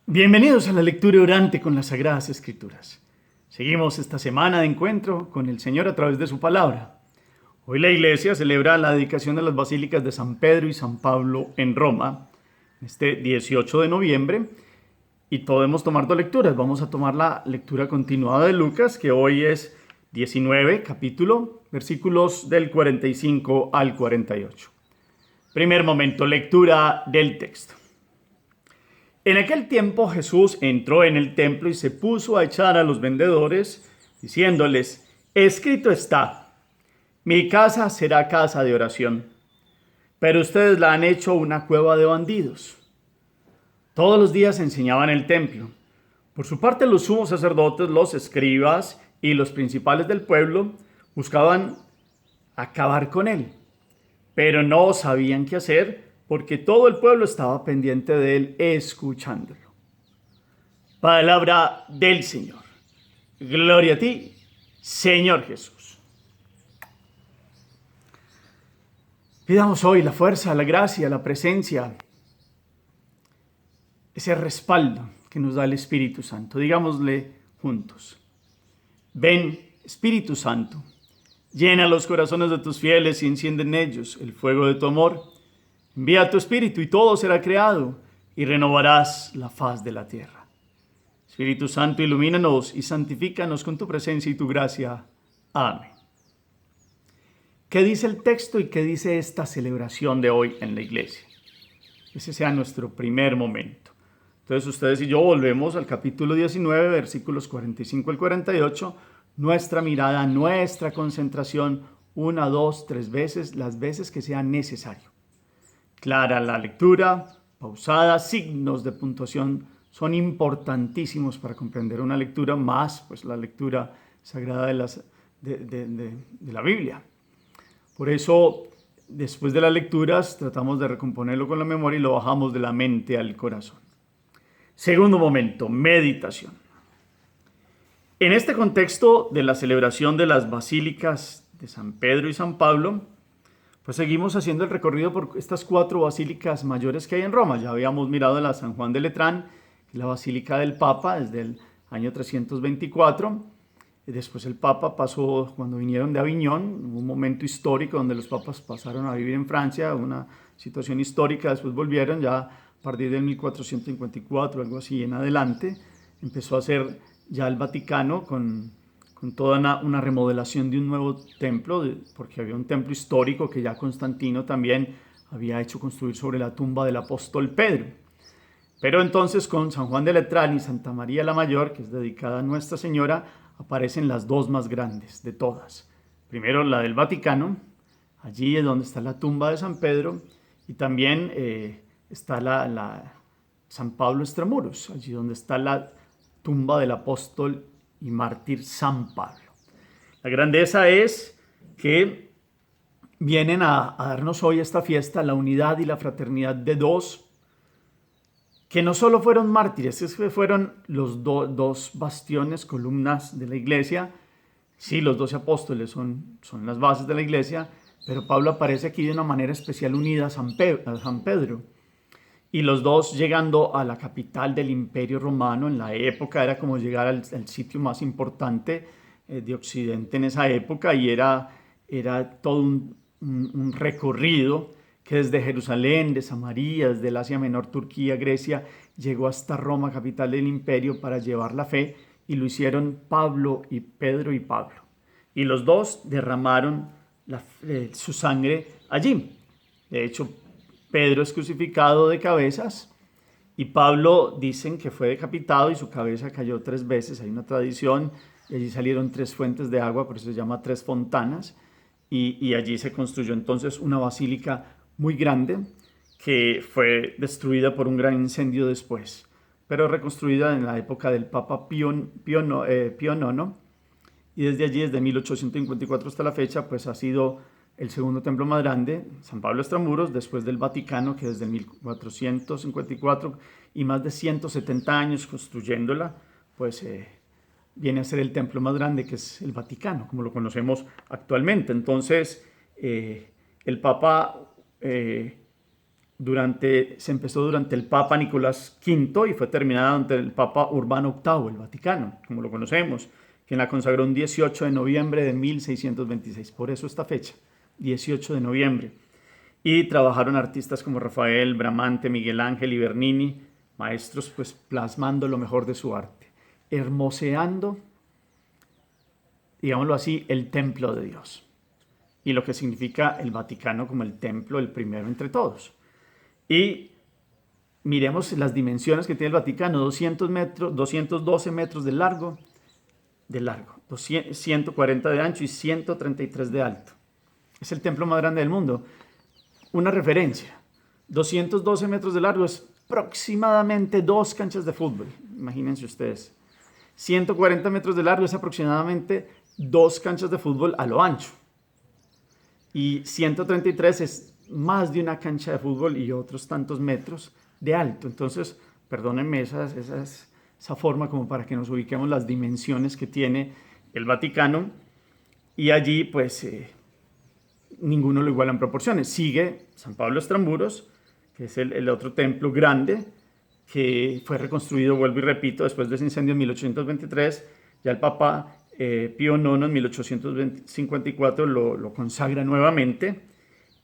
Bienvenidos a la lectura orante con las Sagradas Escrituras. Seguimos esta semana de encuentro con el Señor a través de su palabra. Hoy la Iglesia celebra la dedicación de las basílicas de San Pedro y San Pablo en Roma, este 18 de noviembre, y podemos tomar dos lecturas. Vamos a tomar la lectura continuada de Lucas, que hoy es 19, capítulo, versículos del 45 al 48. Primer momento, lectura del texto. En aquel tiempo Jesús entró en el templo y se puso a echar a los vendedores, diciéndoles: escrito está, mi casa será casa de oración, pero ustedes la han hecho una cueva de bandidos. Todos los días enseñaba en el templo. Por su parte, los sumos sacerdotes, los escribas y los principales del pueblo buscaban acabar con él, pero no sabían qué hacer, porque todo el pueblo estaba pendiente de él, escuchándolo. Palabra del Señor. Gloria a ti, Señor Jesús. Pidamos hoy la fuerza, la gracia, la presencia, ese respaldo que nos da el Espíritu Santo. Digámosle juntos: ven, Espíritu Santo, llena los corazones de tus fieles y enciende en ellos el fuego de tu amor. Envía tu Espíritu y todo será creado y renovarás la faz de la tierra. Espíritu Santo, ilumínanos y santifícanos con tu presencia y tu gracia. Amén. ¿Qué dice el texto y qué dice esta celebración de hoy en la iglesia? Ese sea nuestro primer momento. Entonces ustedes y yo volvemos al capítulo 19, versículos 45 al 48. Nuestra mirada, nuestra concentración, 1, 2, 3 veces, las veces que sea necesario. Clara la lectura, pausada, signos de puntuación son importantísimos para comprender una lectura, más pues la lectura sagrada de la Biblia. Por eso, después de las lecturas, tratamos de recomponerlo con la memoria y lo bajamos de la mente al corazón. Segundo momento, meditación. En este contexto de la celebración de las basílicas de San Pedro y San Pablo, pues seguimos haciendo el recorrido por estas 4 basílicas mayores que hay en Roma. Ya habíamos mirado la San Juan de Letrán, la Basílica del Papa, desde el año 324. Y después el Papa pasó, cuando vinieron de Aviñón, hubo un momento histórico donde los papas pasaron a vivir en Francia, una situación histórica, después volvieron ya a partir del 1454, algo así en adelante. Empezó a ser ya el Vaticano con toda una remodelación de un nuevo templo, porque había un templo histórico que ya Constantino también había hecho construir sobre la tumba del apóstol Pedro. Pero entonces con San Juan de Letrán y Santa María la Mayor, que es dedicada a Nuestra Señora, aparecen las 2 más grandes de todas. Primero la del Vaticano, allí es donde está la tumba de San Pedro, y también está la San Pablo Extramuros, allí donde está la tumba del apóstol y mártir San Pablo. La grandeza es que vienen a darnos hoy esta fiesta, la unidad y la fraternidad de 2 que no solo fueron mártires, es que fueron los dos bastiones, columnas de la iglesia. Sí, los 12 apóstoles son las bases de la iglesia, pero Pablo aparece aquí de una manera especial unida a San Pedro. Y los dos llegando a la capital del Imperio Romano, en la época era como llegar al sitio más importante de Occidente en esa época, y era todo un recorrido que desde Jerusalén, de Samaria, desde el Asia Menor, Turquía, Grecia, llegó hasta Roma, capital del imperio, para llevar la fe, y lo hicieron Pedro y Pablo. Y los dos derramaron su sangre allí. De hecho, Pedro es crucificado de cabezas y Pablo dicen que fue decapitado y su cabeza cayó 3 veces. Hay una tradición, y allí salieron 3 fuentes de agua, por eso se llama 3 fontanas, y allí se construyó entonces una basílica muy grande que fue destruida por un gran incendio después, pero reconstruida en la época del Papa Pío IX, y desde allí, desde 1854 hasta la fecha, pues ha sido el segundo templo más grande, San Pablo Extramuros, después del Vaticano, que desde 1454 y más de 170 años construyéndola, pues viene a ser el templo más grande, que es el Vaticano, como lo conocemos actualmente. Entonces, el Papa se empezó durante el Papa Nicolás V y fue terminada durante el Papa Urbano VIII, el Vaticano, como lo conocemos, quien la consagró un 18 de noviembre de 1626. Por eso esta fecha, 18 de noviembre. Y trabajaron artistas como Rafael, Bramante, Miguel Ángel y Bernini, maestros pues plasmando lo mejor de su arte, hermoseando, digámoslo así, el templo de Dios. Y lo que significa el Vaticano como el templo, el primero entre todos. Y miremos las dimensiones que tiene el Vaticano: 200 metros, 212 metros de largo, 140 de ancho y 133 de alto. Es el templo más grande del mundo. Una referencia: 212 metros de largo es aproximadamente 2 canchas de fútbol, imagínense ustedes. 140 metros de largo es aproximadamente 2 canchas de fútbol a lo ancho. Y 133 es más de una cancha de fútbol y otros tantos metros de alto. Entonces, perdónenme esa forma como para que nos ubiquemos las dimensiones que tiene el Vaticano. Y allí, pues, ninguno lo iguala en proporciones. Sigue San Pablo Extramuros, que es el otro templo grande, que fue reconstruido, vuelvo y repito, después de ese incendio en 1823. Ya el Papa Pío IX en 1854 lo consagra nuevamente,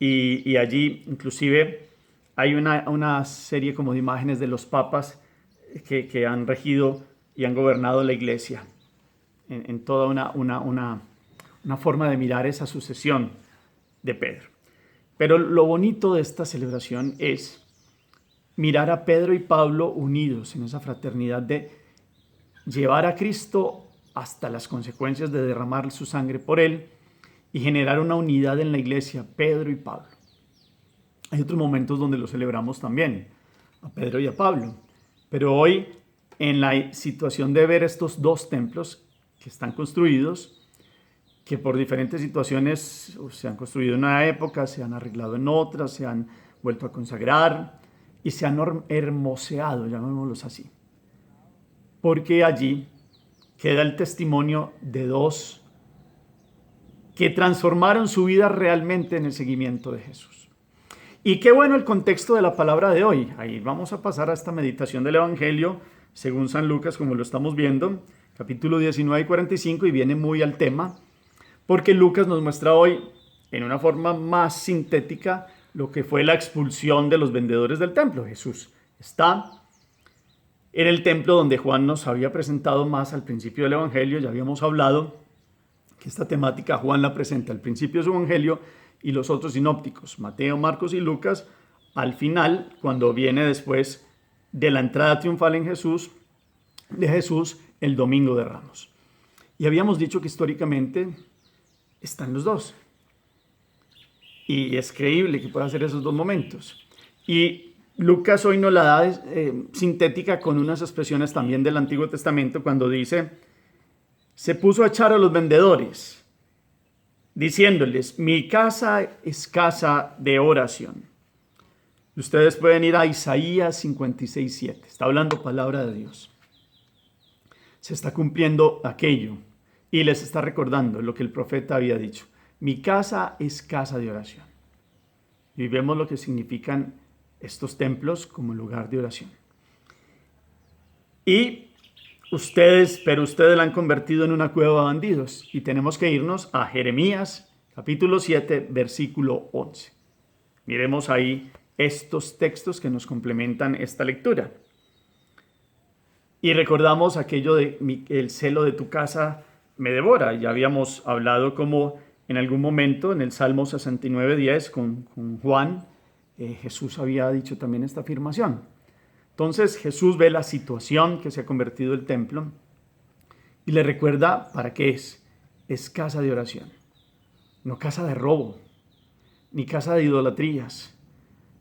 y allí inclusive hay una serie como de imágenes de los papas que han regido y han gobernado la iglesia en toda una forma de mirar esa sucesión de Pedro. Pero lo bonito de esta celebración es mirar a Pedro y Pablo unidos en esa fraternidad de llevar a Cristo hasta las consecuencias de derramar su sangre por él y generar una unidad en la iglesia, Pedro y Pablo. Hay otros momentos donde lo celebramos también, a Pedro y a Pablo, pero hoy, en la situación de ver estos dos templos que están construidos, que por diferentes situaciones se han construido en una época, se han arreglado en otra, se han vuelto a consagrar y se han hermoseado, llamémoslos así, porque allí queda el testimonio de dos que transformaron su vida realmente en el seguimiento de Jesús. Y qué bueno el contexto de la palabra de hoy. Ahí vamos a pasar a esta meditación del Evangelio según San Lucas, como lo estamos viendo, capítulo 19 y 45, y viene muy al tema, porque Lucas nos muestra hoy, en una forma más sintética, lo que fue la expulsión de los vendedores del templo. Jesús está en el templo donde Juan nos había presentado más al principio del Evangelio. Ya habíamos hablado que esta temática Juan la presenta al principio de su Evangelio y los otros sinópticos, Mateo, Marcos y Lucas, al final, cuando viene después de la entrada triunfal de Jesús el Domingo de Ramos. Y habíamos dicho que históricamente están los dos. Y es creíble que pueda hacer esos dos momentos. Y Lucas hoy nos la da sintética con unas expresiones también del Antiguo Testamento cuando dice: se puso a echar a los vendedores, diciéndoles: mi casa es casa de oración. Ustedes pueden ir a Isaías 56:7. Está hablando palabra de Dios. Se está cumpliendo aquello y les está recordando lo que el profeta había dicho. Mi casa es casa de oración. Y vemos lo que significan estos templos como lugar de oración. Pero ustedes la han convertido en una cueva de bandidos. Y tenemos que irnos a Jeremías, capítulo 7, versículo 11. Miremos ahí estos textos que nos complementan esta lectura. Y recordamos aquello de el celo de tu casa me devora. Ya habíamos hablado como en algún momento en el Salmo 69:10 con Juan, Jesús había dicho también esta afirmación. Entonces Jesús ve la situación que se ha convertido el templo y le recuerda para qué es. Es casa de oración, no casa de robo, ni casa de idolatrías,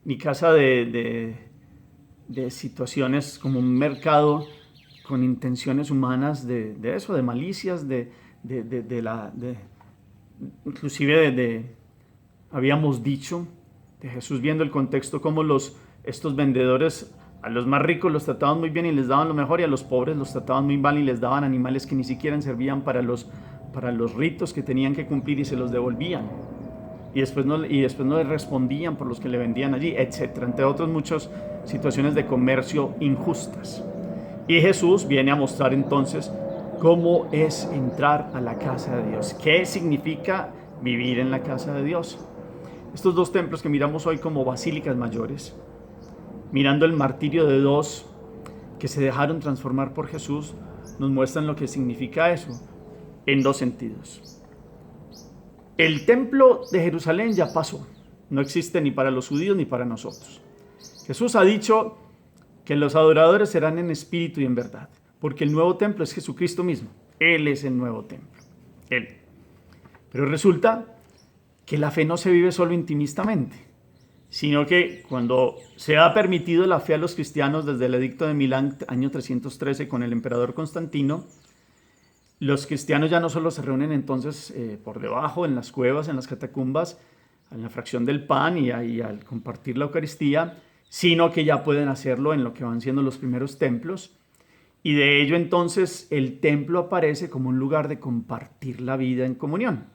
ni casa de situaciones como un mercado con intenciones humanas de eso, de malicias, inclusive habíamos dicho de Jesús, viendo el contexto, cómo estos vendedores a los más ricos los trataban muy bien y les daban lo mejor, y a los pobres los trataban muy mal y les daban animales que ni siquiera servían para los ritos que tenían que cumplir y se los devolvían. y después no le respondían por los que le vendían allí, etcétera, entre otras muchas situaciones de comercio injustas. Y Jesús viene a mostrar entonces cómo es entrar a la casa de Dios, qué significa vivir en la casa de Dios. Estos dos templos que miramos hoy como basílicas mayores, mirando el martirio de dos que se dejaron transformar por Jesús, nos muestran lo que significa eso en dos sentidos. El templo de Jerusalén ya pasó, no existe ni para los judíos ni para nosotros. Jesús ha dicho que los adoradores serán en espíritu y en verdad, porque el nuevo templo es Jesucristo mismo. Él es el nuevo templo, Él. Pero resulta que la fe no se vive solo intimistamente, sino que cuando se ha permitido la fe a los cristianos desde el edicto de Milán, año 313, con el emperador Constantino, los cristianos ya no solo se reúnen entonces por debajo, en las cuevas, en las catacumbas, en la fracción del pan y al compartir la Eucaristía, sino que ya pueden hacerlo en lo que van siendo los primeros templos. Y de ello entonces el templo aparece como un lugar de compartir la vida en comunión.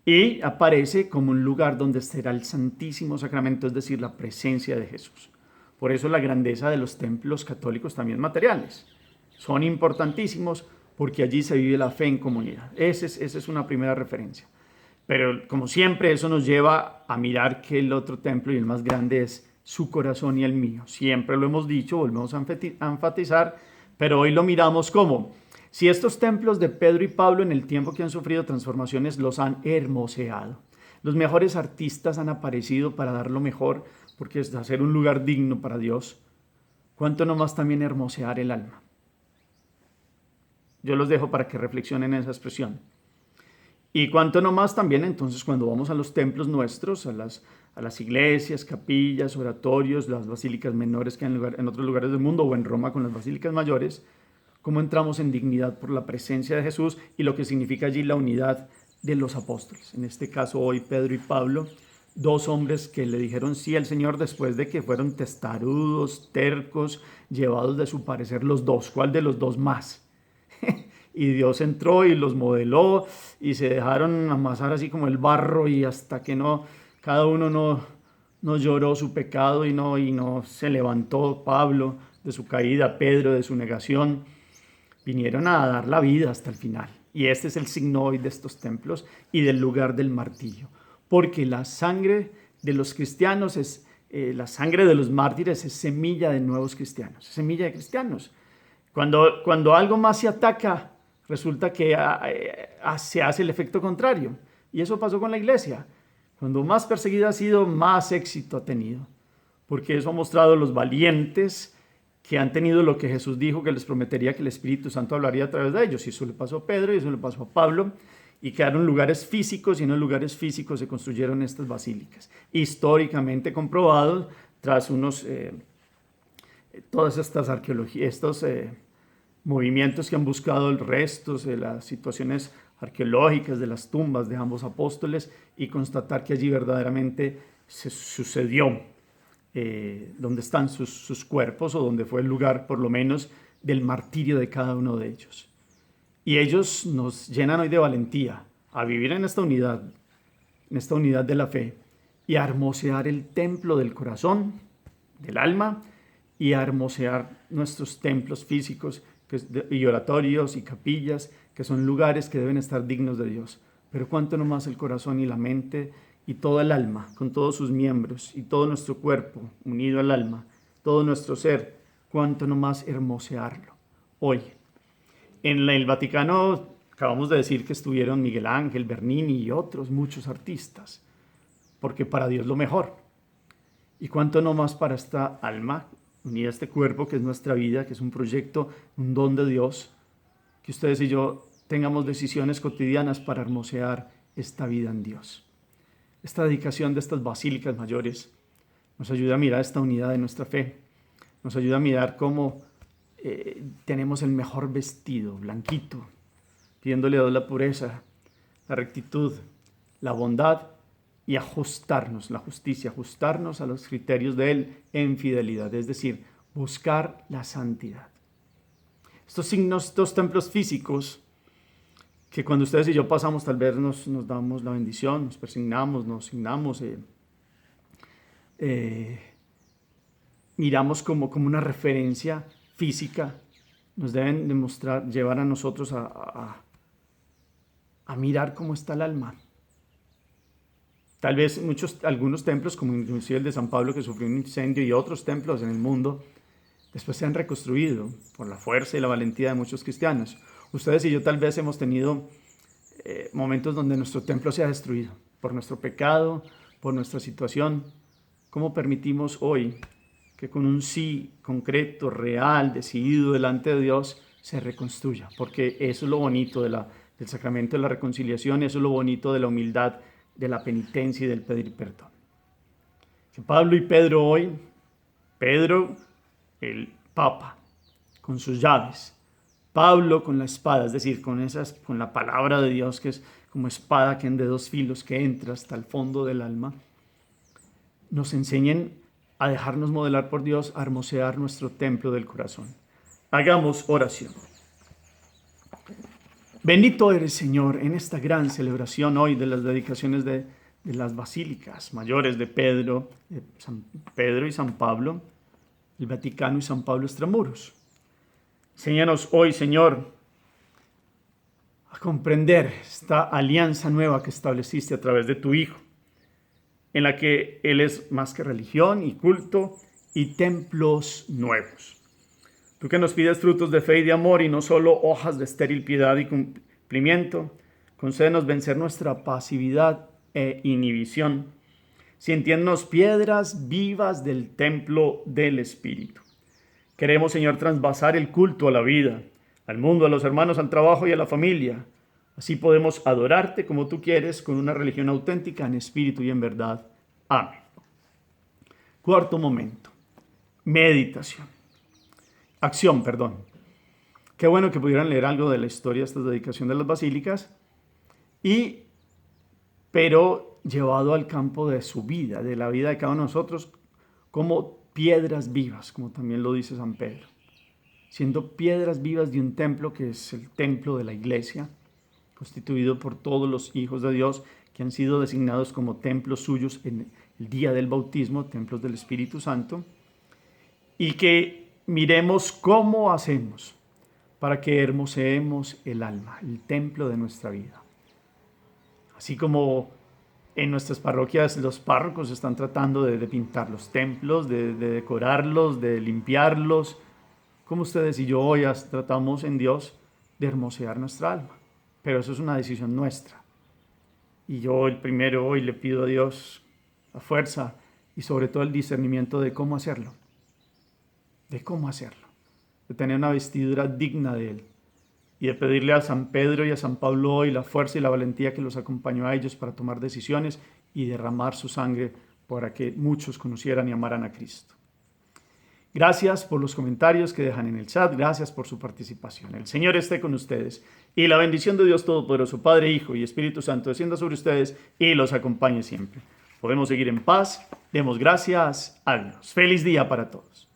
Y aparece como un lugar donde estará el Santísimo Sacramento, es decir, la presencia de Jesús. Por eso la grandeza de los templos católicos también materiales. Son importantísimos porque allí se vive la fe en comunidad. Esa es una primera referencia. Pero como siempre eso nos lleva a mirar que el otro templo y el más grande es su corazón y el mío. Siempre lo hemos dicho, volvemos a enfatizar, pero hoy lo miramos como si estos templos de Pedro y Pablo en el tiempo que han sufrido transformaciones los han hermoseado. Los mejores artistas han aparecido para dar lo mejor, porque es hacer un lugar digno para Dios. ¿Cuánto no más también hermosear el alma? Yo los dejo para que reflexionen en esa expresión. Y cuánto no más también entonces cuando vamos a los templos nuestros, a las iglesias, capillas, oratorios, las basílicas menores que hay en otros lugares del mundo o en Roma con las basílicas mayores, cómo entramos en dignidad por la presencia de Jesús y lo que significa allí la unidad de los apóstoles. En este caso hoy Pedro y Pablo, dos hombres que le dijeron sí al Señor después de que fueron testarudos, tercos, llevados de su parecer los dos. ¿Cuál de los dos más? Y Dios entró y los modeló y se dejaron amasar así como el barro y hasta que cada uno no lloró su pecado y no se levantó Pablo de su caída, Pedro de su negación, vinieron a dar la vida hasta el final. Y este es el signo hoy de estos templos y del lugar del martirio. Porque la sangre de los cristianos la sangre de los mártires es semilla de nuevos cristianos, es semilla de cristianos. Cuando algo más se ataca, resulta que se hace el efecto contrario. Y eso pasó con la iglesia. Cuando más perseguida ha sido, más éxito ha tenido. Porque eso ha mostrado los valientes que han tenido lo que Jesús dijo que les prometería que el Espíritu Santo hablaría a través de ellos. Y eso le pasó a Pedro y eso le pasó a Pablo. Y quedaron lugares físicos y en los lugares físicos se construyeron estas basílicas. Históricamente comprobados tras todas estas arqueologías, estos movimientos que han buscado el restos de las situaciones arqueológicas de las tumbas de ambos apóstoles y constatar que allí verdaderamente se sucedió donde están sus cuerpos o donde fue el lugar por lo menos del martirio de cada uno de ellos. Y ellos nos llenan hoy de valentía a vivir en esta unidad de la fe y a hermosear el templo del corazón, del alma y a hermosear nuestros templos físicos y oratorios y capillas, que son lugares que deben estar dignos de Dios. Pero cuánto no más el corazón y la mente y todo el alma, con todos sus miembros y todo nuestro cuerpo unido al alma, todo nuestro ser, cuánto no más hermosearlo. Hoy, en el Vaticano, acabamos de decir que estuvieron Miguel Ángel, Bernini y otros muchos artistas, porque para Dios lo mejor. Y cuánto no más para esta alma unida a este cuerpo que es nuestra vida, que es un proyecto, un don de Dios, que ustedes y yo tengamos decisiones cotidianas para hermosear esta vida en Dios. Esta dedicación de estas basílicas mayores nos ayuda a mirar esta unidad de nuestra fe, nos ayuda a mirar cómo tenemos el mejor vestido, blanquito, pidiéndole a Dios la pureza, la rectitud, la bondad y ajustarnos, la justicia, ajustarnos a los criterios de Él en fidelidad, es decir, buscar la santidad. Estos signos, estos templos físicos que cuando ustedes y yo pasamos, tal vez nos damos la bendición, nos persignamos, nos signamos, miramos como una referencia física, nos deben demostrar, llevar a nosotros a mirar cómo está el alma. Tal vez algunos templos, como inclusive el de San Pablo, que sufrió un incendio, y otros templos en el mundo, después se han reconstruido por la fuerza y la valentía de muchos cristianos. Ustedes y yo tal vez hemos tenido momentos donde nuestro templo se ha destruido por nuestro pecado, por nuestra situación. ¿Cómo permitimos hoy que con un sí concreto, real, decidido delante de Dios, se reconstruya? Porque eso es lo bonito del sacramento de la reconciliación, eso es lo bonito de la humildad, de la penitencia y del pedir perdón. Que Pablo y Pedro hoy, Pedro, el Papa, con sus llaves, Pablo con la espada, es decir, con la palabra de Dios, que es como espada que de dos filos, que entra hasta el fondo del alma, nos enseñen a dejarnos modelar por Dios, a hermosear nuestro templo del corazón. Hagamos oración. Bendito eres, Señor, en esta gran celebración hoy de las dedicaciones de las basílicas mayores de San Pedro y San Pablo, el Vaticano y San Pablo Extramuros. Enséñanos hoy, Señor, a comprender esta alianza nueva que estableciste a través de tu Hijo, en la que Él es más que religión y culto y templos nuevos. Tú que nos pides frutos de fe y de amor y no solo hojas de estéril piedad y cumplimiento, concédenos vencer nuestra pasividad e inhibición, sintiéndonos piedras vivas del templo del Espíritu. Queremos, Señor, trasvasar el culto a la vida, al mundo, a los hermanos, al trabajo y a la familia. Así podemos adorarte como tú quieres, con una religión auténtica en espíritu y en verdad. Amén. Cuarto momento. Meditación. Acción, perdón. Qué bueno que pudieran leer algo de la historia de esta dedicación de las basílicas, pero llevado al campo de su vida, de la vida de cada uno de nosotros, como piedras vivas, como también lo dice San Pedro. Siendo piedras vivas de un templo que es el templo de la iglesia, constituido por todos los hijos de Dios que han sido designados como templos suyos en el día del bautismo, templos del Espíritu Santo, y que miremos cómo hacemos para que hermoseemos el alma, el templo de nuestra vida. Así como en nuestras parroquias los párrocos están tratando de pintar los templos, de decorarlos, de limpiarlos, como ustedes y yo hoy tratamos en Dios de hermosear nuestra alma. Pero eso es una decisión nuestra. Y yo el primero hoy le pido a Dios la fuerza y sobre todo el discernimiento de cómo hacerlo. De tener una vestidura digna de Él y de pedirle a San Pedro y a San Pablo hoy la fuerza y la valentía que los acompañó a ellos para tomar decisiones y derramar su sangre para que muchos conocieran y amaran a Cristo. Gracias por los comentarios que dejan en el chat, gracias por su participación. El Señor esté con ustedes y la bendición de Dios Todopoderoso, Padre, Hijo y Espíritu Santo descienda sobre ustedes y los acompañe siempre. Podemos seguir en paz, demos gracias a Dios. Feliz día para todos.